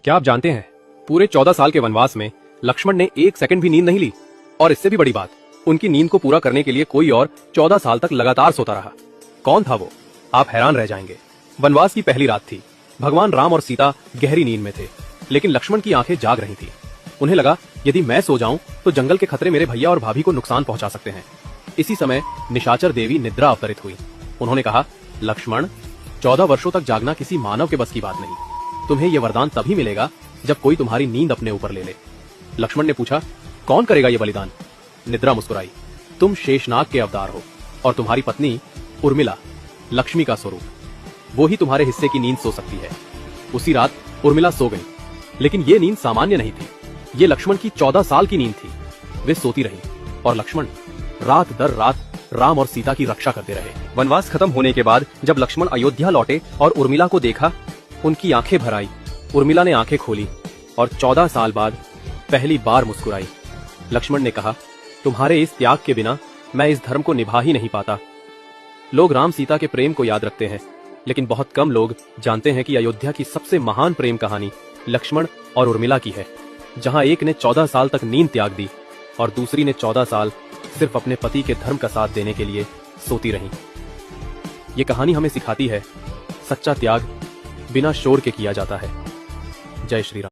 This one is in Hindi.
क्या आप जानते हैं, पूरे 14 साल के वनवास में लक्ष्मण ने एक सेकंड भी नींद नहीं ली। और इससे भी बड़ी बात, उनकी नींद को पूरा करने के लिए कोई और 14 साल तक लगातार सोता रहा। कौन था वो? आप हैरान रह जाएंगे। वनवास की पहली रात थी। भगवान राम और सीता गहरी नींद में थे, लेकिन लक्ष्मण की आंखें जाग रही थी। उन्हें लगा, यदि मैं सो जाऊं तो जंगल के खतरे मेरे भैया और भाभी को नुकसान पहुंचा सकते हैं। इसी समय निशाचर देवी निद्रा अवतरित हुई। उन्होंने कहा, लक्ष्मण, 14 वर्षों तक जागना किसी मानव के बस की बात नहीं। तुम्हें यह वरदान तभी मिलेगा जब कोई तुम्हारी नींद अपने ऊपर ले ले। लक्ष्मण ने पूछा, कौन करेगा यह बलिदान? निद्रा मुस्कुराई, तुम शेषनाग के अवतार हो और तुम्हारी पत्नी उर्मिला लक्ष्मी का स्वरूप, वो ही तुम्हारे हिस्से की नींद सो सकती है। उसी रात उर्मिला सो गई, लेकिन ये नींद सामान्य नहीं थी। ये लक्ष्मण की 14 साल की नींद थी। वे सोती रही और लक्ष्मण रात दर रात राम और सीता की रक्षा करते रहे। वनवास खत्म होने के बाद जब लक्ष्मण अयोध्या लौटे और उर्मिला को देखा, उनकी आंखें भर आई। उर्मिला ने आंखें खोली और 14 साल बाद पहली बार मुस्कुराई। लक्ष्मण ने कहा, तुम्हारे इस त्याग के बिना मैं इस धर्म को निभा ही नहीं पाता। लोग राम सीता के प्रेम को याद रखते हैं, लेकिन बहुत कम लोग जानते हैं कि अयोध्या की सबसे महान प्रेम कहानी लक्ष्मण और उर्मिला की है, जहां एक ने 14 साल तक नींद त्याग दी और दूसरी ने 14 साल सिर्फ अपने पति के धर्म का साथ देने के लिए सोती रही। ये कहानी हमें सिखाती है, सच्चा त्याग बिना शोर के किया जाता है। जय श्री राम।